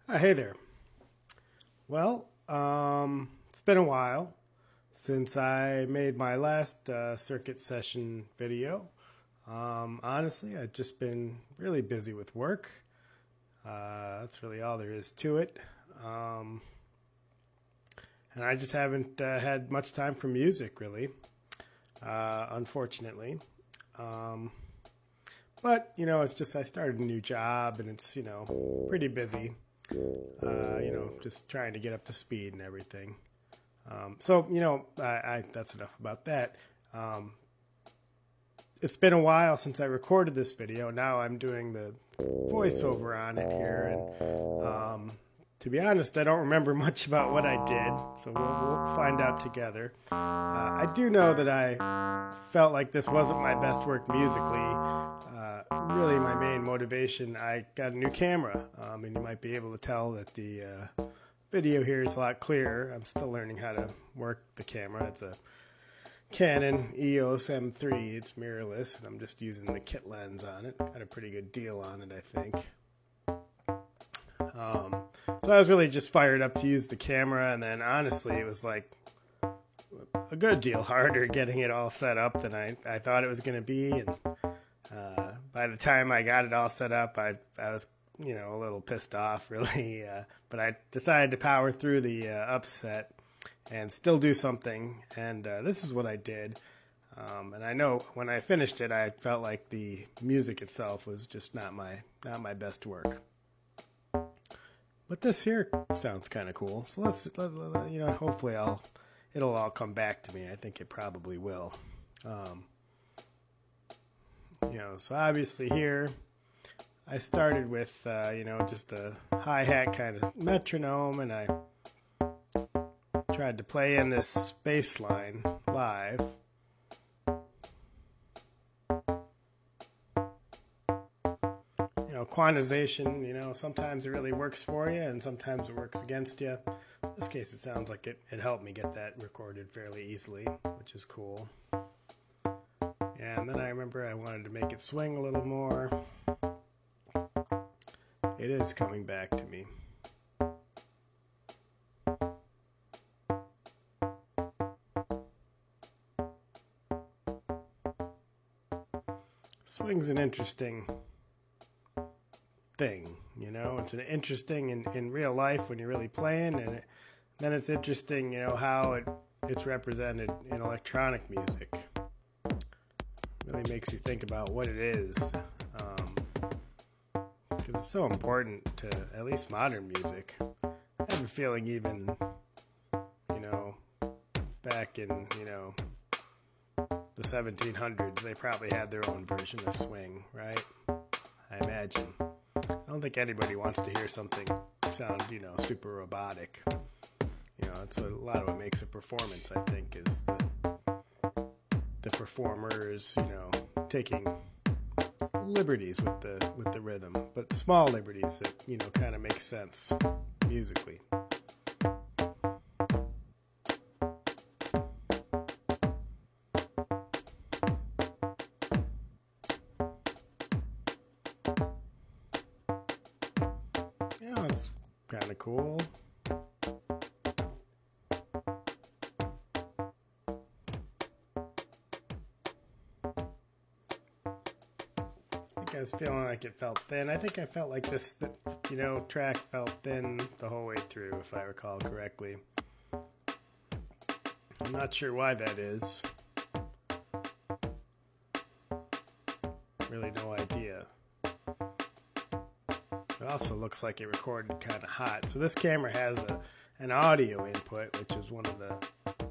Hey there. Well, it's been a while since I made my last circuit session video. Honestly, I've just been really busy with work. That's really all there is to it. And I just haven't had much time for music, really, unfortunately. But, it's just I started a new job and it's, pretty busy. Just trying to get up to speed and everything. That's enough about that. It's been a while since I recorded this video. Now I'm doing the voiceover on it here. And to be honest, I don't remember much about what I did. So we'll find out together. I do know that I felt like this wasn't my best work musically. Really my main motivation, I got a new camera, and you might be able to tell that the video here is a lot clearer. I'm still learning how to work the camera. It's a Canon EOS M3. It's mirrorless, and I'm just using the kit lens on it. Got a pretty good deal on it, I think. So I was really just fired up to use the camera, and then honestly it was like a good deal harder getting it all set up than I thought it was going to be. And by the time I got it all set up, I was, a little pissed off, really. But I decided to power through the upset and still do something. And this is what I did. And I know when I finished it, I felt like the music itself was just not my best work. But this here sounds kind of cool. So hopefully it'll all come back to me. I think it probably will. So obviously here I started with, just a hi-hat kind of metronome, and I tried to play in this bass line live. Quantization, sometimes it really works for you and sometimes it works against you. In this case, it sounds like it helped me get that recorded fairly easily, which is cool. And then I remember I wanted to make it swing a little more. It is coming back to me. Swing's an interesting thing, It's an interesting in real life when you're really playing, and then it's interesting, how it's represented in electronic music. Really makes you think about what it is, because it's so important to at least modern music. I have a feeling even, back in, the 1700s, they probably had their own version of swing, right? I imagine. I don't think anybody wants to hear something sound, super robotic. That's what a lot of what makes a performance, I think, is the performers, taking liberties with the rhythm, but small liberties that, kind of make sense musically. It's kind of cool. I was feeling like it felt thin. I think I felt like this, track felt thin the whole way through, if I recall correctly. I'm not sure why that is. Really no idea. It also looks like it recorded kind of hot. So this camera has an audio input, which is one of the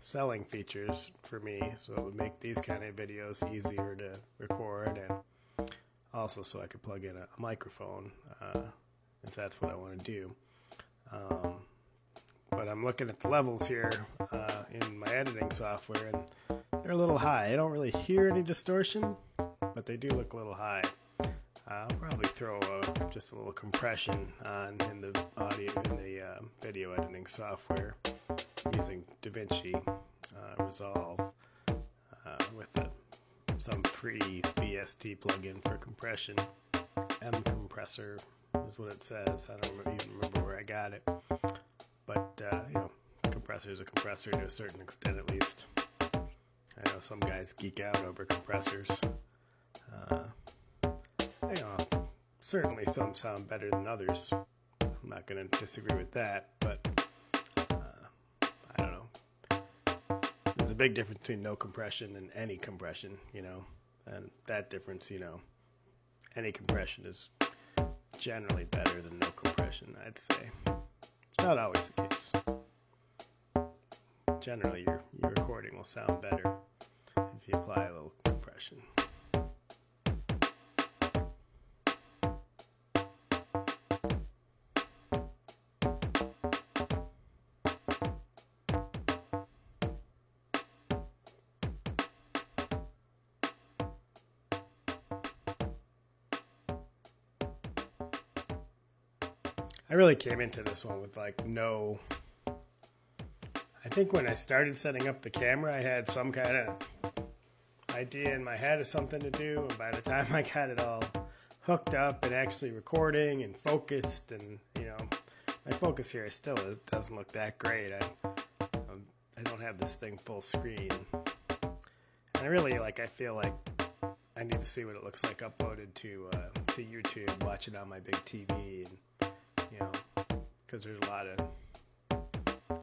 selling features for me. So it would make these kind of videos easier to record, and also so I could plug in a microphone if that's what I want to do. But I'm looking at the levels here in my editing software, and they're a little high. I don't really hear any distortion, but they do look a little high. I'll probably throw just a little compression on in the audio in the video editing software using DaVinci Resolve with some free VST plugin for compression, M compressor, is what it says. I don't even remember where I got it. But, compressor is a compressor to a certain extent at least. I know some guys geek out over compressors. Certainly some sound better than others. I'm not going to disagree with that, but I don't know. There's a big difference between no compression and any compression, and that difference, any compression is generally better than no compression, I'd say. It's not always the case. Generally, your recording will sound better if you apply a little compression. I really came into this one with I think when I started setting up the camera, I had some kind of idea in my head of something to do, and by the time I got it all hooked up and actually recording and focused, and my focus here still doesn't look that great. I don't have this thing full screen, and I really I feel like I need to see what it looks like uploaded to YouTube, watch it on my big TV, and because there's a lot of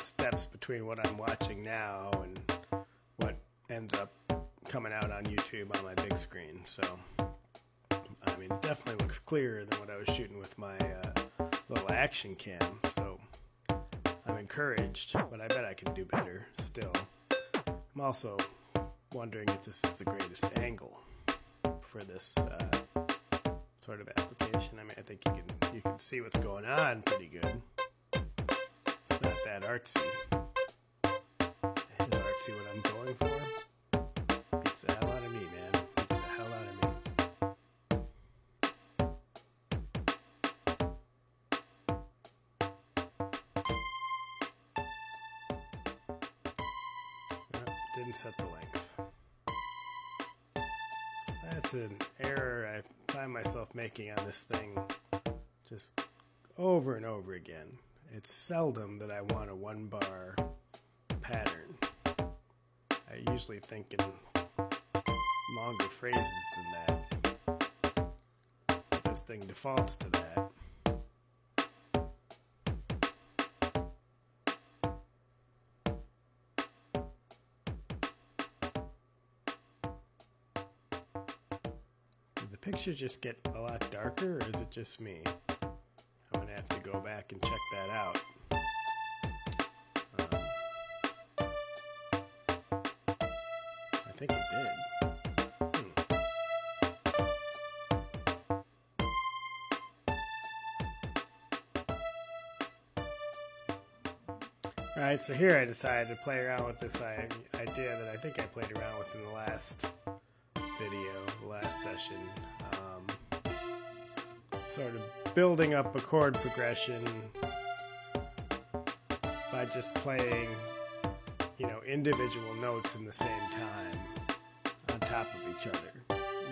steps between what I'm watching now and what ends up coming out on YouTube on my big screen. So, it definitely looks clearer than what I was shooting with my little action cam. So, I'm encouraged, but I bet I can do better still. I'm also wondering if this is the greatest angle for this sort of application. I think you can see what's going on pretty good. It's not that artsy. Is artsy what I'm going for? Beats the hell out of me, man. Beats the hell out of me. Didn't set the length. That's an error I find myself making on this thing just over and over again. It's seldom that I want a one bar pattern. I usually think in longer phrases than that. This thing defaults to that. Did the picture just get a lot darker, or is it just me? I'm gonna have to go back and check that out. I think it did. Alright, so here I decided to play around with this idea that I think I played around with in the last video, the last session. Sort of building up a chord progression by just playing, individual notes in the same time on top of each other,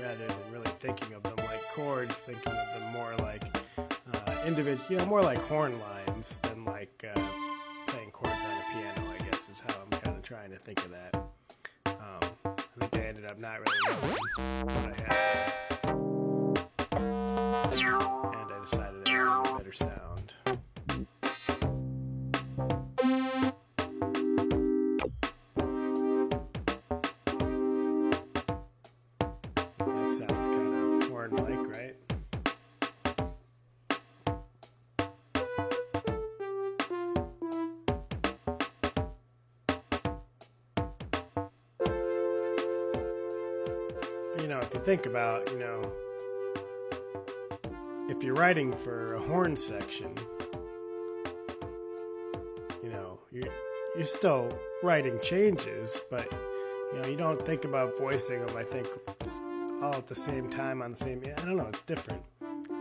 rather than really thinking of them like chords, thinking of them more like more like horn lines than like playing chords on a piano, I guess is how I'm kind of trying to think of that. I think I ended up not really knowing what I had. And I decided I wanted a better sound. That sounds kind of horn-like, right? If you think about, if you're writing for a horn section, you're still writing changes, but you don't think about voicing them. I think all at the same time on the same. I don't know. It's different.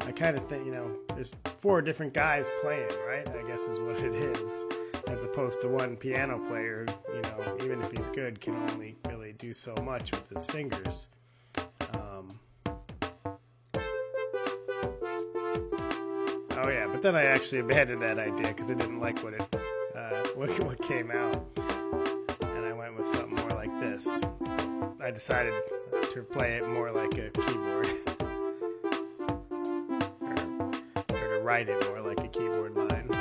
I kind of think there's 4 different guys playing, right? I guess is what it is, as opposed to one piano player. Even if he's good, can only really do so much with his fingers. But then I actually abandoned that idea because I didn't like what came out, and I went with something more like this. I decided to play it more like a keyboard, or to write it more like a keyboard line.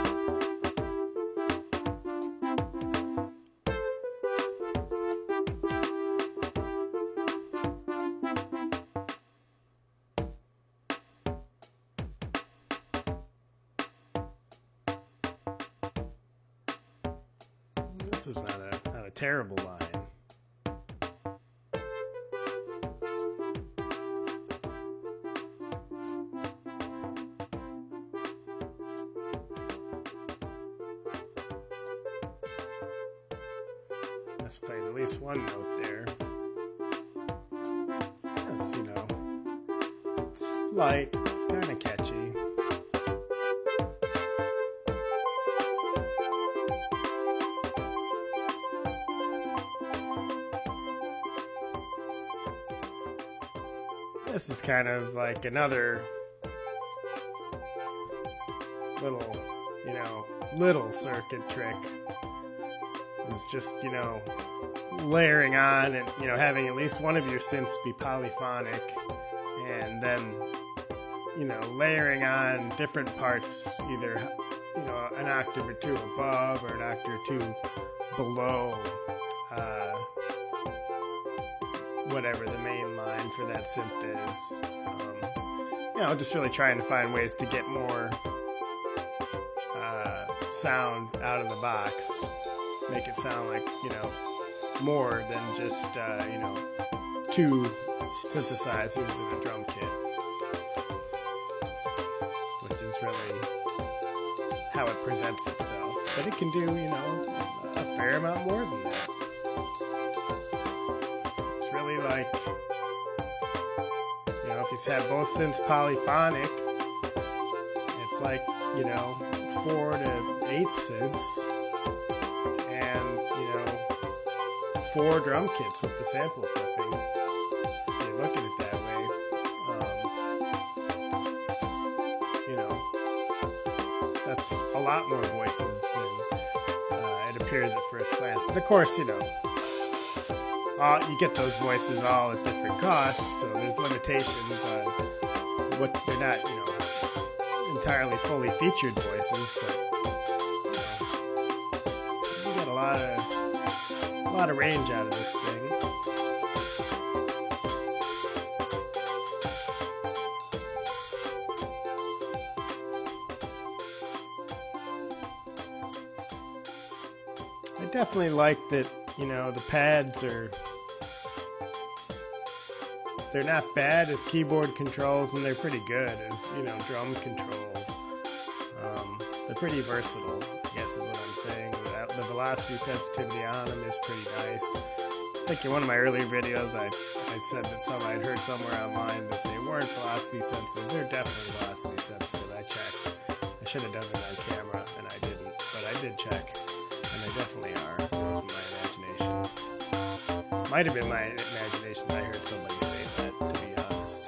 This is not a terrible line. Let's play at least one note there. That's, you know, it's light, kind of catchy. This is kind of like another little, you know, little circuit trick. It's just, you know, layering on and, you know, having at least one of your synths be polyphonic, and then, you know, layering on different parts, either, you know, an octave or two above or an octave or two below whatever the main line for that synth is. You know, just really trying to find ways to get more sound out of the box. Make it sound like, you know, more than just, you know, two synthesizers and a drum kit. Which is really how it presents itself. But it can do, you know, a fair amount more than that. It's really like, you know, if you have both synths polyphonic, it's like, you know, 4 to 8 synths. 4 drum kits with the sample flipping. If you look at it that way, you know, that's a lot more voices than it appears at first glance. And of course, you know, you get those voices all at different costs, so there's limitations on what they're not, you know, entirely fully featured voices, but you get a lot of range out of this thing. I definitely like that, you know, the pads they're not bad as keyboard controls, and they're pretty good as, you know, drum controls. They're pretty versatile, I guess is what I'm saying. The velocity sensitivity on them is pretty nice. I think in one of my earlier videos I said that I'd heard somewhere online that they weren't velocity sensitive. They're definitely velocity sensitive. I checked. I should have done it on camera and I didn't, but I did check, and they definitely are. That was my imagination. Might have been my imagination. I heard somebody say that, to be honest.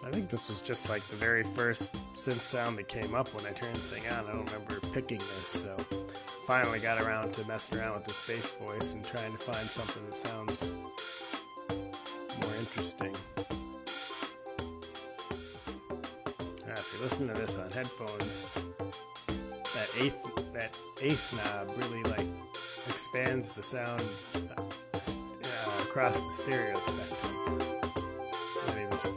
I think this was just like the very first synth sound that came up when I turned the thing on. I don't remember picking this, so finally got around to messing around with this bass voice and trying to find something that sounds more interesting. If you listen to this on headphones, that eighth knob really like expands the sound across the stereo spectrum.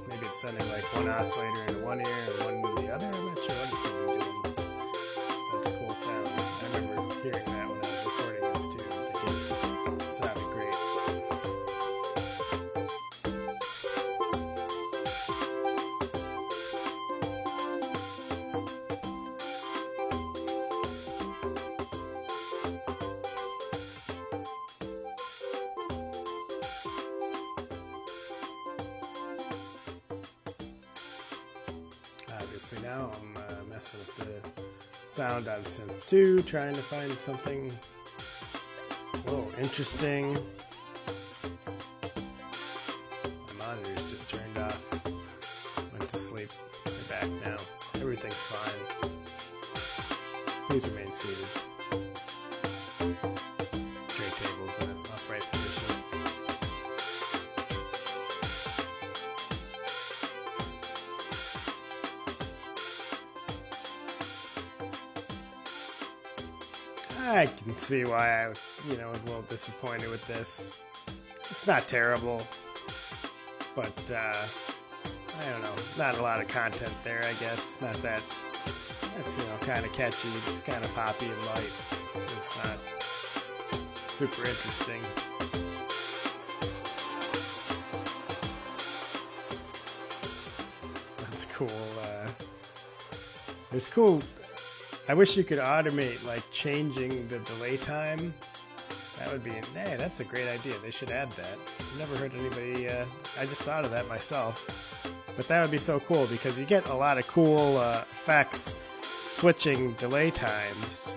Maybe it's sending like one oscillator into one ear and one into the other. I'm not sure what it's doing. That's a cool sound. I remember hearing that when I was recording this too. It sounded great. Obviously now I'm messing with the sound on synth 2, trying to find something a little interesting. My monitor turned off. Went to sleep. They're back now. Everything's fine. Please remain seated. Tray table's in an upright position. I can see why I was a little disappointed with this. It's not terrible, but I don't know, not a lot of content there, I guess. Not that, that's, kind of catchy, it's kind of poppy and light. It's not super interesting. That's cool. It's cool. I wish you could automate, like, changing the delay time. That would be, hey, that's a great idea. They should add that. I've never heard anybody, I just thought of that myself. But that would be so cool because you get a lot of cool effects switching delay times.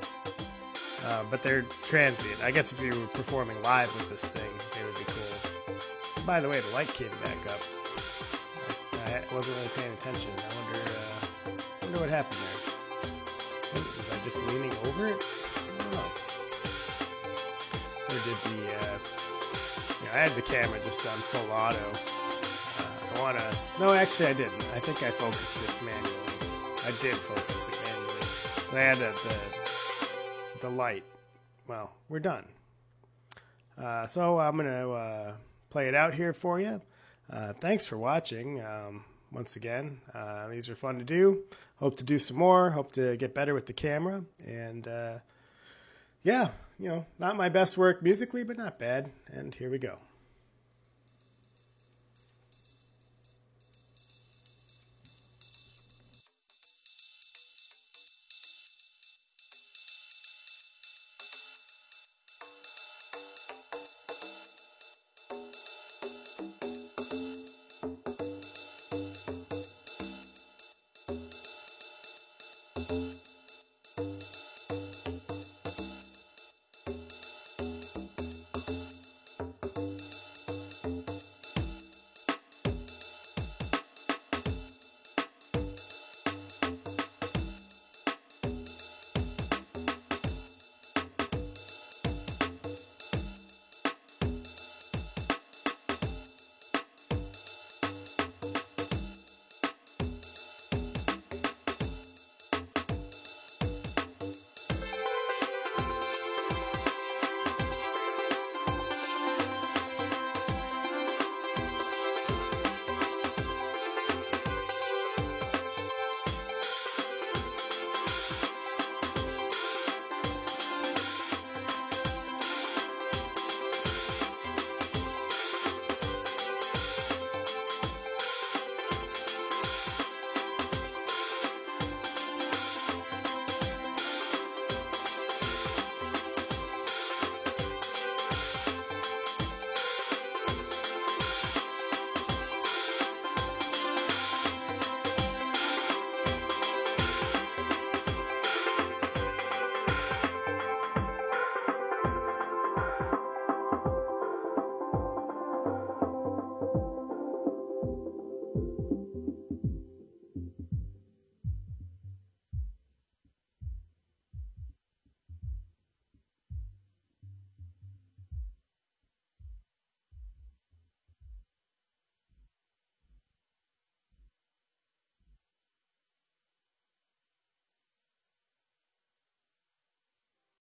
But they're transient. I guess if you were performing live with this thing, they would be cool. By the way, the light came back up. I wasn't really paying attention. I wonder what happened there. Was I just leaning over it? I don't know. Or did I had the camera just on full auto. No, actually I didn't. I think I focused it manually. I did focus it manually. I had the light. Well, we're done. So I'm going to play it out here for you. Thanks for watching. Once again, these are fun to do. Hope to do some more. Hope to get better with the camera. And yeah, not my best work musically, but not bad. And here we go.